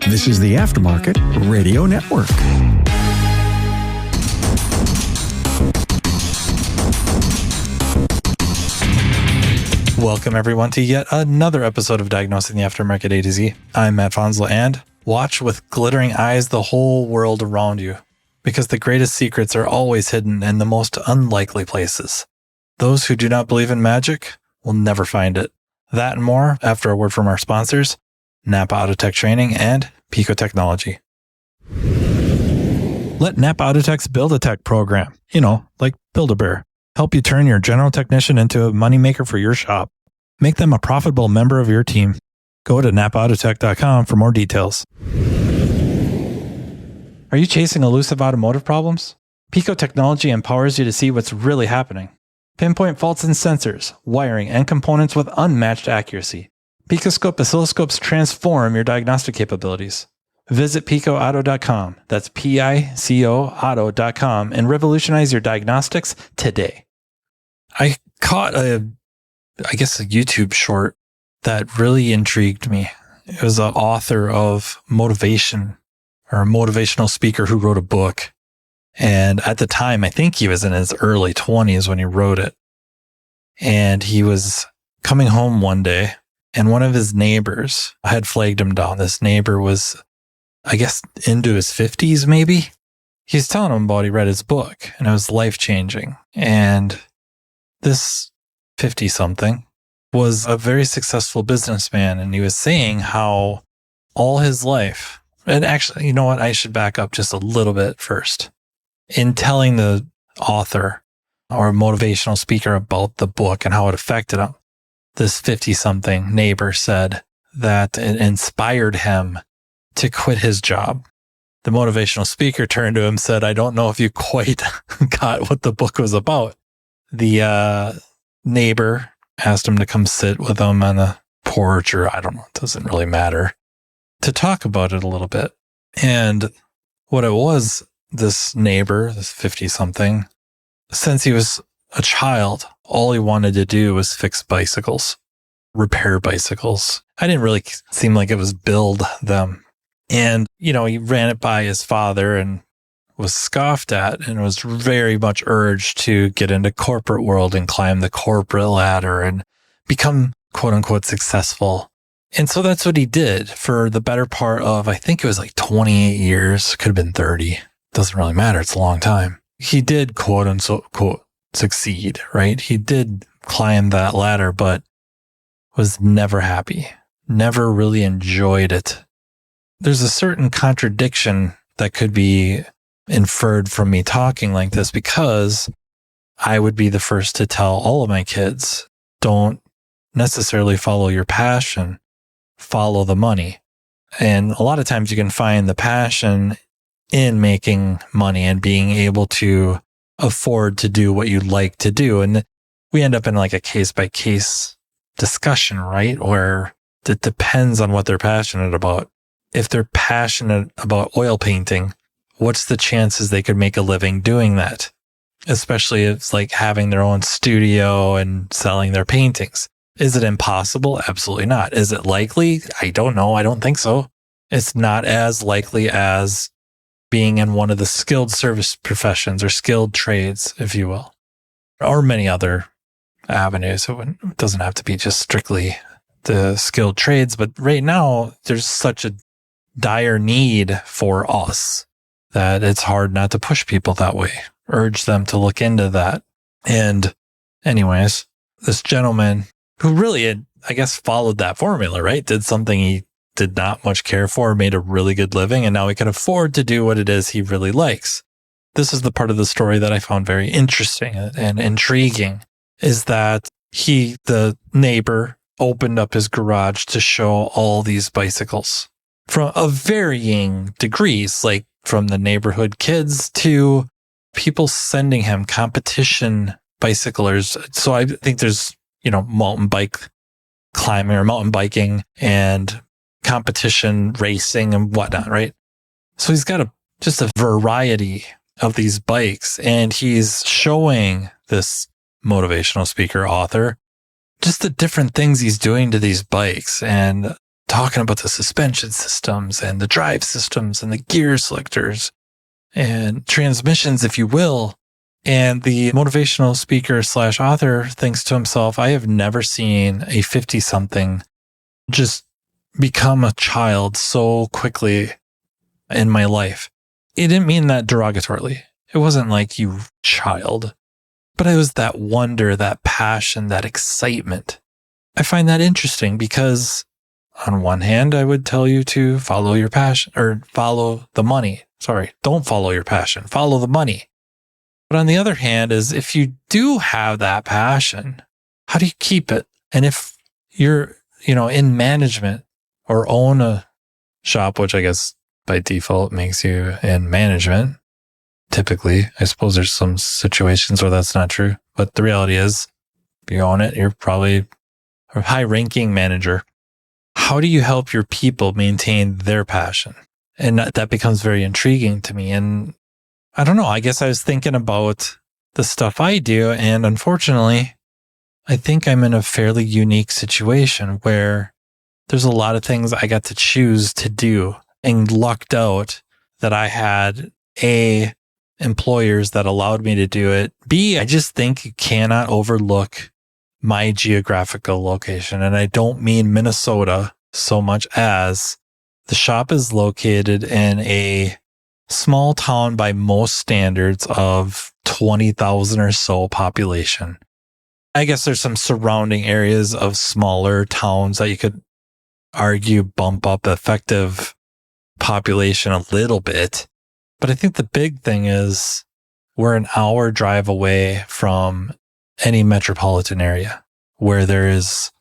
This is the Aftermarket Radio Network. Welcome everyone to yet another episode of Diagnosing the Aftermarket A to Z. I'm Matt Fanslow, and watch with glittering eyes the whole world around you, because the greatest secrets are always hidden in the most unlikely places. Those who do not believe in magic will never find it. That and more after a word from our sponsors, NAPA Autotech Training and Pico Technology. Let NAPA Autotech's Build-A-Tech program, like Build-A-Bear, help you turn your general technician into a moneymaker for your shop. Make them a profitable member of your team. Go to napaAutotech.com for more details. Are you chasing elusive automotive problems? Pico Technology empowers you to see what's really happening. Pinpoint faults in sensors, wiring, and components with unmatched accuracy. Picoscope oscilloscopes transform your diagnostic capabilities. Visit PicoAuto.com, that's Pico Auto.com, and revolutionize your diagnostics today. I caught a YouTube short that really intrigued me. It was an author of motivation, or a motivational speaker who wrote a book. And at the time, I think he was in his early 20s when he wrote it. And he was coming home one day, and one of his neighbors had flagged him down. This neighbor was, I guess, into his 50s, maybe. He's telling him about he read his book, and it was life-changing. And this 50-something was a very successful businessman, and he was saying how all his life, and actually, you know what? I should back up just a little bit first. In telling the author or motivational speaker about the book and how it affected him, this 50-something neighbor said that it inspired him to quit his job. The motivational speaker turned to him and said, "I don't know if you quite got what the book was about." The neighbor asked him to come sit with him on the porch, or I don't know, it doesn't really matter, to talk about it a little bit. And what it was, this neighbor, this 50-something, since he was a child, all he wanted to do was fix bicycles, repair bicycles. I didn't really seem like it was build them. And, he ran it by his father and was scoffed at and was very much urged to get into corporate world and climb the corporate ladder and become quote unquote successful. And so that's what he did for the better part of, I think it was like 28 years, could have been 30. Doesn't really matter. It's a long time. He did quote unquote succeed, right? He did climb that ladder, but was never happy, never really enjoyed it. There's a certain contradiction that could be inferred from me talking like this, because I would be the first to tell all of my kids, don't necessarily follow your passion, follow the money. And a lot of times you can find the passion in making money and being able to afford to do what you like to do. And we end up in like a case by case discussion, right? Where it depends on what they're passionate about. If they're passionate about oil painting, what's the chances they could make a living doing that? Especially if it's like having their own studio and selling their paintings. Is it impossible? Absolutely not. Is it likely? I don't know. I don't think so. It's not as likely as being in one of the skilled service professions or skilled trades, if you will, or many other avenues. It doesn't have to be just strictly the skilled trades, but right now there's such a dire need for us that it's hard not to push people that way, urge them to look into that. And anyways, this gentleman who really had, I guess, followed that formula, right? Did something he did not much care for, made a really good living, and now he can afford to do what it is he really likes. This is the part of the story that I found very interesting and intriguing, is that the neighbor, opened up his garage to show all these bicycles from of varying degrees, like from the neighborhood kids to people sending him competition bicyclers. So I think there's, mountain bike climbing or mountain biking and competition racing and whatnot, right? So he's got just a variety of these bikes, and he's showing this motivational speaker author just the different things he's doing to these bikes. And talking about the suspension systems and the drive systems and the gear selectors and transmissions, if you will. And the motivational speaker / author thinks to himself, I have never seen a 50-something just become a child so quickly in my life. It didn't mean that derogatorily. It wasn't like, you child, but it was that wonder, that passion, that excitement. I find that interesting because on one hand, I would tell you to follow your passion or follow the money. Sorry, don't follow your passion, follow the money. But on the other hand is if you do have that passion, how do you keep it? And if you're, in management or own a shop, which I guess by default makes you in management, typically, I suppose there's some situations where that's not true. But the reality is, if you own it, you're probably a high-ranking manager. How do you help your people maintain their passion? And that becomes very intriguing to me. And I don't know, I guess I was thinking about the stuff I do. And unfortunately, I think I'm in a fairly unique situation where there's a lot of things I got to choose to do and lucked out that I had A, employers that allowed me to do it. B, I just think you cannot overlook my geographical location. And I don't mean Minnesota so much as the shop is located in a small town by most standards of 20,000 or so population. I guess there's some surrounding areas of smaller towns that you could argue bump up effective population a little bit. But I think the big thing is we're an hour drive away from any metropolitan area where there is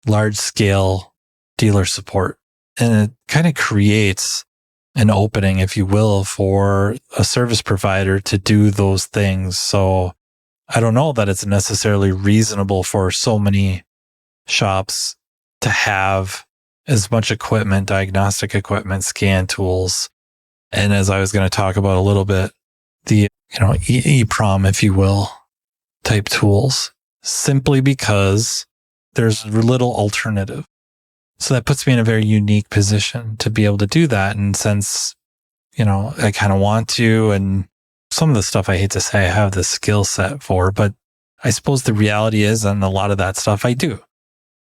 large scale dealer support. And it kind of creates an opening, if you will, for a service provider to do those things. So I don't know that it's necessarily reasonable for so many shops to have as much equipment, diagnostic equipment, scan tools. And as I was going to talk about a little bit, the, EEPROM, if you will, type tools, simply because there's little alternative. So that puts me in a very unique position to be able to do that. And since, I kind of want to, and some of the stuff I hate to say I have the skill set for, but I suppose the reality is, and a lot of that stuff I do.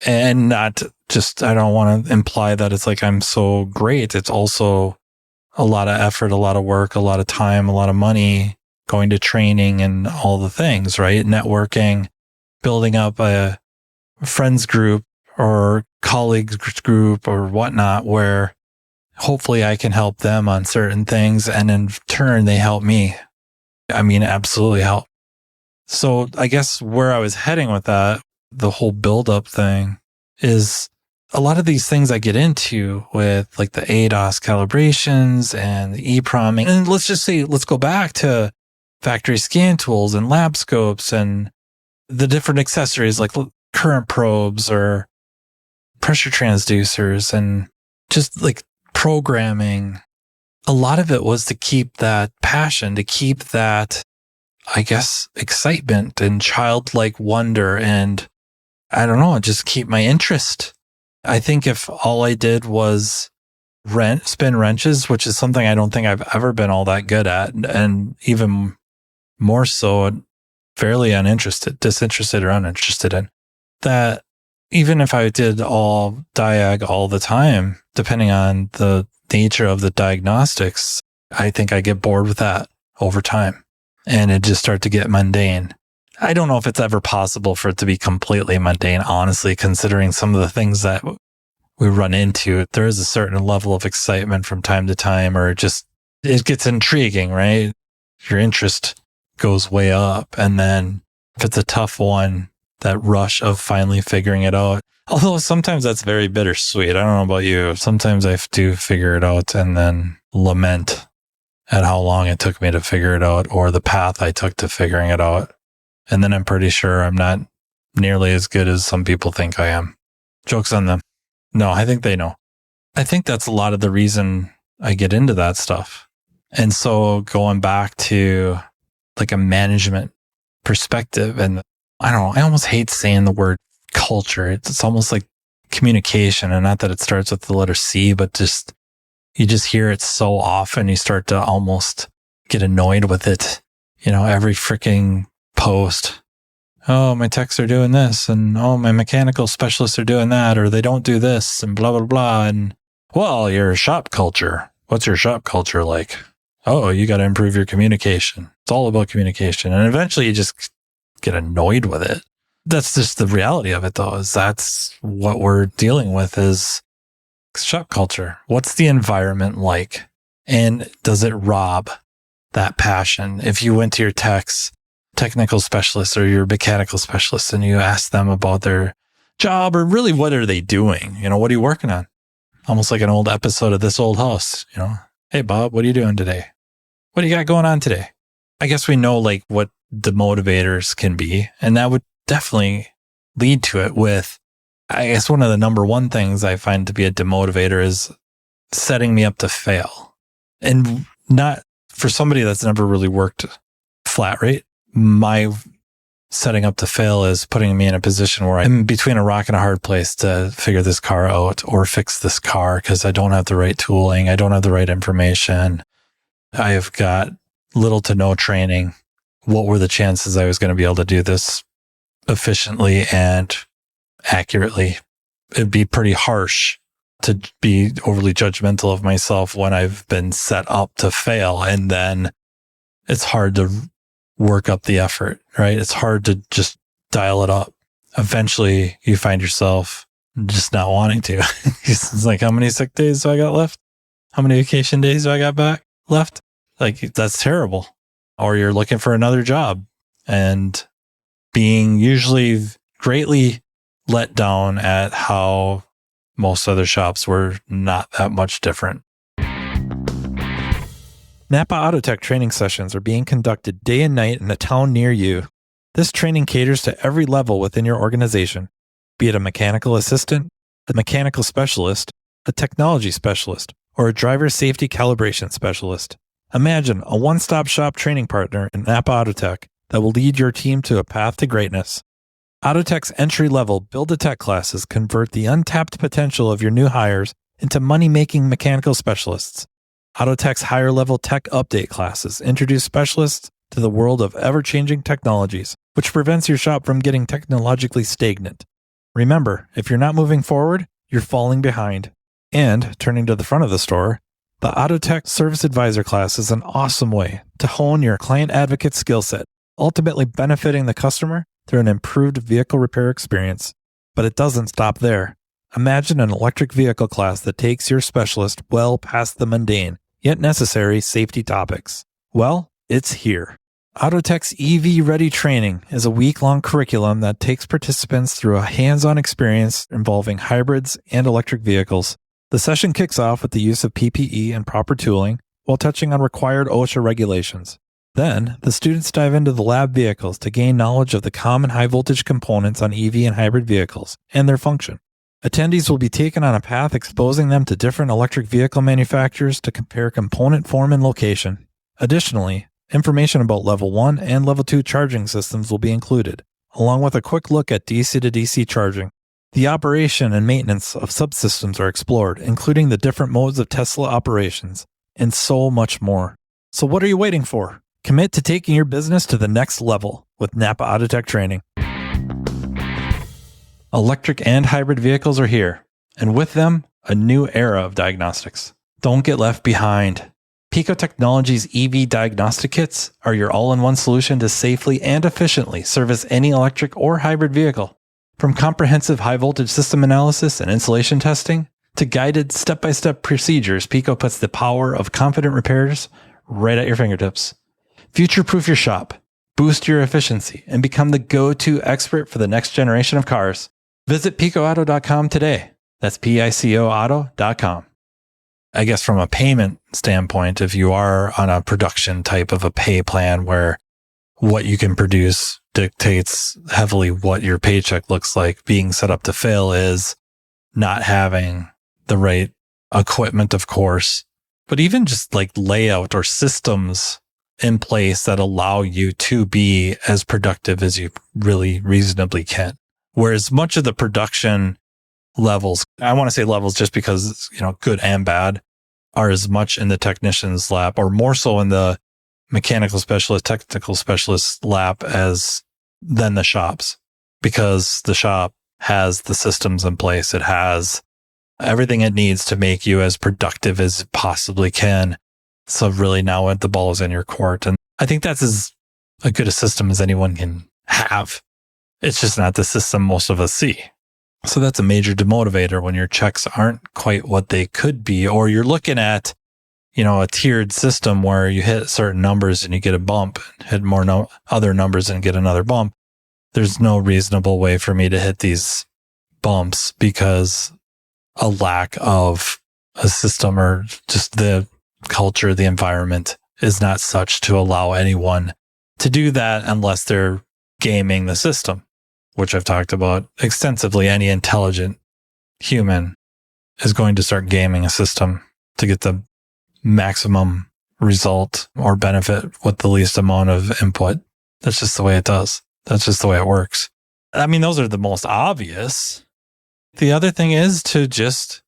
And not just, I don't want to imply that it's like I'm so great. It's also a lot of effort, a lot of work, a lot of time, a lot of money, going to training and all the things, right? Networking, building up a friends group or colleagues group or whatnot, where hopefully I can help them on certain things. And in turn, they help me. I mean, absolutely help. So I guess where I was heading with that, the whole build-up thing, is a lot of these things I get into with like the ADAS calibrations and the EEPROM. And let's just say, let's go back to factory scan tools and lab scopes and the different accessories like current probes or pressure transducers and just like programming. A lot of it was to keep that passion, to keep that, I guess, excitement and childlike wonder. And I don't know, just keep my interest. I think if all I did was spin wrenches, which is something I don't think I've ever been all that good at, and even more so, fairly disinterested or uninterested in, that even if I did all diag all the time, depending on the nature of the diagnostics, I think I get bored with that over time and it just start to get mundane. I don't know if it's ever possible for it to be completely mundane, honestly, considering some of the things that we run into. There is a certain level of excitement from time to time, or just it gets intriguing, right? Your interest goes way up. And then if it's a tough one, that rush of finally figuring it out. Although sometimes that's very bittersweet. I don't know about you. Sometimes I do figure it out and then lament at how long it took me to figure it out, or the path I took to figuring it out. And then I'm pretty sure I'm not nearly as good as some people think I am. Joke's on them. No, I think they know. I think that's a lot of the reason I get into that stuff. And so going back to like a management perspective, and I don't know, I almost hate saying the word culture. It's almost like communication, and not that it starts with the letter C, but just, you just hear it so often, you start to almost get annoyed with it. Every freaking post. Oh, my techs are doing this, and oh, my mechanical specialists are doing that, or they don't do this, and blah, blah, blah. And well, your shop culture. What's your shop culture like? Oh, you got to improve your communication. It's all about communication. And eventually you just get annoyed with it. That's just the reality of it, though, is that's what we're dealing with is shop culture. What's the environment like? And does it rob that passion? If you went to your technical specialist or your mechanical specialist and you asked them about their job, or really what are they doing? What are you working on? Almost like an old episode of This Old House, Hey, Bob, what are you doing today? What do you got going on today? I guess we know like what demotivators can be, and that would definitely lead to it with, I guess one of the number one things I find to be a demotivator is setting me up to fail. And not for somebody that's never really worked flat rate, my setting up to fail is putting me in a position where I'm between a rock and a hard place to figure this car out or fix this car because I don't have the right tooling. I don't have the right information. I've got little to no training. What were the chances I was going to be able to do this efficiently and accurately? It'd be pretty harsh to be overly judgmental of myself when I've been set up to fail. And then it's hard to work up the effort, right? It's hard to just dial it up. Eventually you find yourself just not wanting to. It's like, how many sick days do I got left? How many vacation days do I got back left? Like, that's terrible. Or you're looking for another job and being usually greatly let down at how most other shops were not that much different. NAPA Autotech training sessions are being conducted day and night in a town near you. This training caters to every level within your organization, be it a mechanical assistant, a mechanical specialist, a technology specialist, or a driver safety calibration specialist. Imagine a one-stop shop training partner in NAPA Autotech that will lead your team to a path to greatness. Autotech's entry-level Build-A-Tech classes convert the untapped potential of your new hires into money-making mechanical specialists. Autotech's higher-level tech update classes introduce specialists to the world of ever-changing technologies, which prevents your shop from getting technologically stagnant. Remember, if you're not moving forward, you're falling behind. And, turning to the front of the store, the Autotech Service Advisor class is an awesome way to hone your client advocate skill set, ultimately benefiting the customer through an improved vehicle repair experience. But it doesn't stop there. Imagine an electric vehicle class that takes your specialist well past the mundane, yet necessary safety topics. Well, it's here. Autotech's EV Ready training is a week-long curriculum that takes participants through a hands-on experience involving hybrids and electric vehicles. The session kicks off with the use of PPE and proper tooling while touching on required OSHA regulations. Then, the students dive into the lab vehicles to gain knowledge of the common high-voltage components on EV and hybrid vehicles and their function. Attendees will be taken on a path exposing them to different electric vehicle manufacturers to compare component form and location. Additionally, information about Level 1 and Level 2 charging systems will be included, along with a quick look at DC to DC charging. The operation and maintenance of subsystems are explored, including the different modes of Tesla operations, and so much more. So what are you waiting for? Commit to taking your business to the next level with NAPA Autotech training. Electric and hybrid vehicles are here, and with them, a new era of diagnostics. Don't get left behind. Pico Technology's EV diagnostic kits are your all-in-one solution to safely and efficiently service any electric or hybrid vehicle. From comprehensive high-voltage system analysis and installation testing to guided step-by-step procedures, Pico puts the power of confident repairs right at your fingertips. Future-proof your shop, boost your efficiency, and become the go-to expert for the next generation of cars. Visit picoauto.com today. That's PICOauto.com. I guess from a payment standpoint, if you are on a production type of a pay plan where what you can produce dictates heavily what your paycheck looks like, being set up to fail is not having the right equipment, of course, but even just like layout or systems in place that allow you to be as productive as you really reasonably can. Whereas much of the production levels. I want to say levels just because, good and bad are as much in the technician's lap or more so in the mechanical specialist, technical specialist lap than the shops, because the shop has the systems in place. It has everything it needs to make you as productive as it possibly can. So really now the ball is in your court. And I think that's as a good a system as anyone can have. It's just not the system most of us see. So that's a major demotivator when your checks aren't quite what they could be, or you're looking at, a tiered system where you hit certain numbers and you get a bump, hit more other numbers and get another bump. There's no reasonable way for me to hit these bumps because a lack of a system or just the culture, the environment is not such to allow anyone to do that unless they're gaming the system, which I've talked about extensively. Any intelligent human is going to start gaming a system to get the maximum result or benefit with the least amount of input. That's just the way it does. That's just the way it works. I mean, those are the most obvious. The other thing is to just,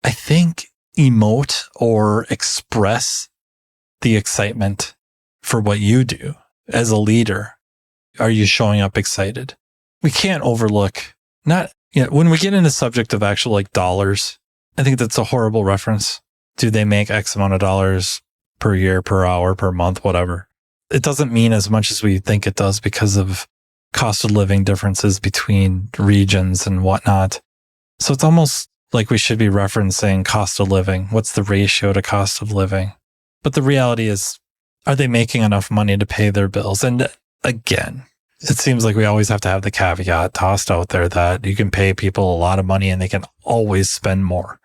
I think, emote or express the excitement for what you do as a leader. Are you showing up excited? We can't overlook when we get into the subject of actual dollars, I think that's a horrible reference. Do they make X amount of dollars per year, per hour, per month, whatever? It doesn't mean as much as we think it does because of cost of living differences between regions and whatnot. So it's almost like we should be referencing cost of living. What's the ratio to cost of living? But the reality is, are they making enough money to pay their bills? And again, it seems like we always have to have the caveat tossed out there that you can pay people a lot of money and they can always spend more.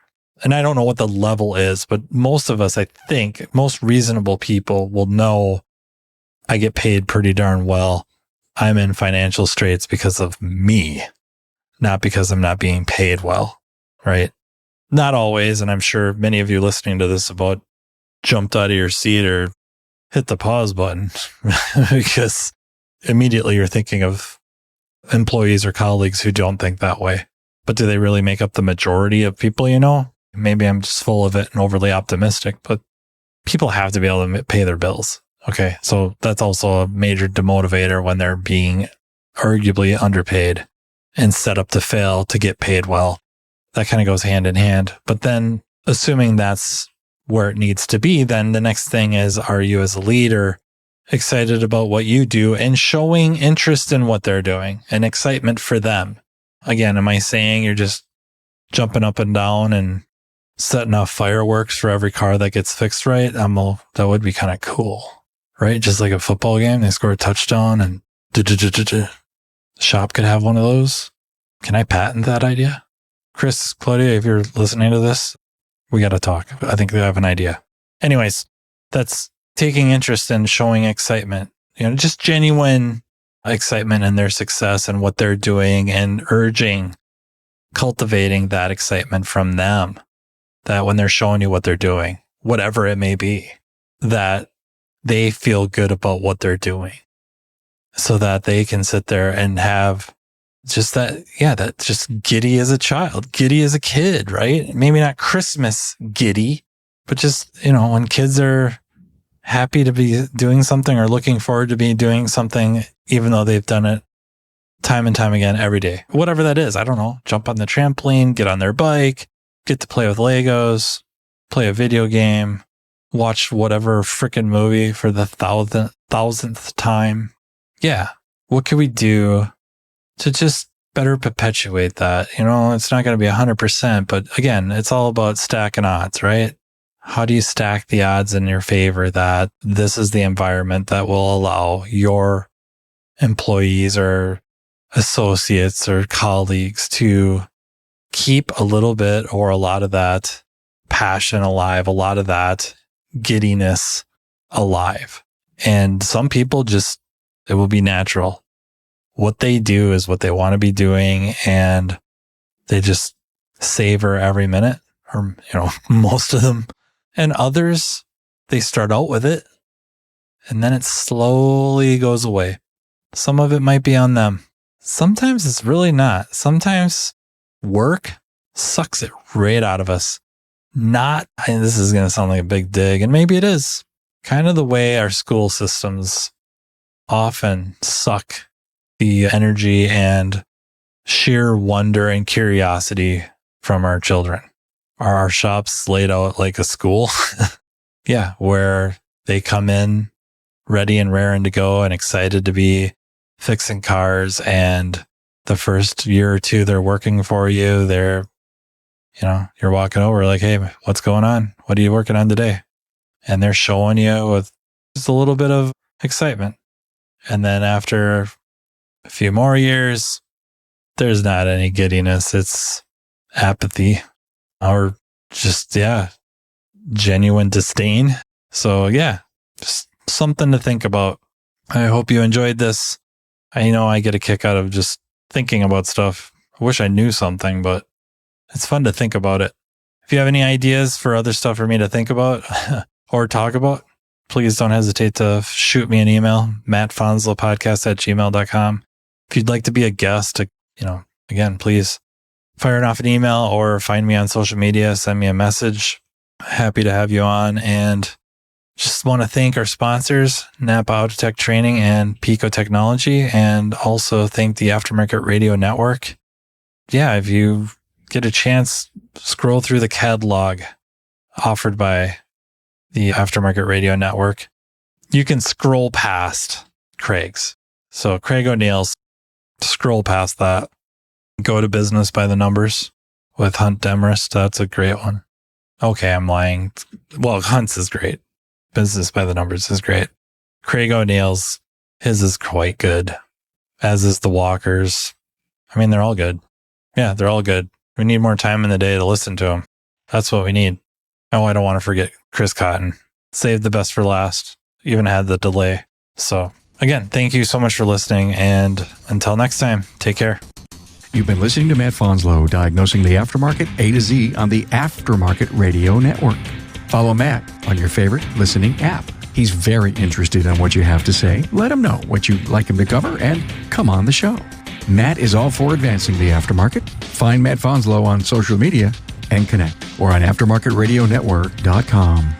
And I don't know what the level is, but most of us, I think, most reasonable people will know I get paid pretty darn well. I'm in financial straits because of me, not because I'm not being paid well, right? Not always. And I'm sure many of you listening to this about jumped out of your seat or hit the pause button because immediately you're thinking of employees or colleagues who don't think that way. But do they really make up the majority of people you know? Maybe I'm just full of it and overly optimistic, but people have to be able to pay their bills. Okay, so that's also a major demotivator when they're being arguably underpaid and set up to fail to get paid well. That kind of goes hand in hand. But then assuming that's where it needs to be, then the next thing is, are you as a leader excited about what you do and showing interest in what they're doing and excitement for them? Again, am I saying you're just jumping up and down and setting off fireworks for every car that gets fixed right? That would be kind of cool, right? Just like a football game, they score a touchdown and the shop could have one of those. Can I patent that idea? Chris, Claudia, if you're listening to this, we got to talk. I think we have an idea. Anyways, that's taking interest in showing excitement, just genuine excitement in their success and what they're doing and cultivating that excitement from them. That when they're showing you what they're doing, whatever it may be, that they feel good about what they're doing so that they can sit there and have just that just giddy as a child, giddy as a kid, right? Maybe not Christmas giddy, but just, when kids are happy to be doing something or looking forward to be doing something, even though they've done it time and time again every day, whatever that is. I don't know, jump on the trampoline, get on their bike, get to play with Legos, play a video game, watch whatever freaking movie for the thousandth time. Yeah. What can we do to just better perpetuate that? It's not going to be 100%, but again, it's all about stacking odds, right? How do you stack the odds in your favor that this is the environment that will allow your employees or associates or colleagues to keep a little bit or a lot of that passion alive, a lot of that giddiness alive. And some people it will be natural. What they do is what they want to be doing, and they just savor every minute, or, most of them. And others, they start out with it and then it slowly goes away. Some of it might be on them. Sometimes it's really not. Sometimes work sucks it right out of us. This is going to sound like a big dig, and maybe it is, kind of the way our school systems often suck the energy and sheer wonder and curiosity from our children. Are our shops laid out like a school? Yeah, where they come in ready and raring to go and excited to be fixing cars, and the first year or two they're working for you, you're walking over like, hey, what's going on? What are you working on today? And they're showing you with just a little bit of excitement. And then after a few more years, there's not any giddiness. It's apathy or just, genuine disdain. So just something to think about. I hope you enjoyed this. I know I get a kick out of just thinking about stuff. I wish I knew something, but it's fun to think about it. If you have any ideas for other stuff for me to think about or talk about, please don't hesitate to shoot me an email, mattfanslowpodcast@gmail.com. If you'd like to be a guest, again, please fire it off an email or find me on social media, send me a message. Happy to have you on. And just want to thank our sponsors, NAPA Autotech Training and Pico Technology, and also thank the Aftermarket Radio Network. Yeah, if you get a chance, scroll through the catalog offered by the Aftermarket Radio Network. You can scroll past Craig's. So Craig O'Neill's, scroll past that. Go to Business by the Numbers with Hunt Demarest. That's a great one. Okay, I'm lying. Well, Hunt's is great. Business by the Numbers is great. Craig O'Neill's, his is quite good, as is the Walker's. I mean, they're all good. Yeah, they're all good. We need more time in the day to listen to them. That's what we need. Oh, I don't want to forget Chris Cotton. Saved the best for last. Even had the delay. So again, thank you so much for listening. And until next time, take care. You've been listening to Matt Fanslow, diagnosing the aftermarket A to Z on the Aftermarket Radio Network. Follow Matt on your favorite listening app. He's very interested in what you have to say. Let him know what you'd like him to cover and come on the show. Matt is all for advancing the aftermarket. Find Matt Fanslow on social media and connect or on aftermarketradionetwork.com.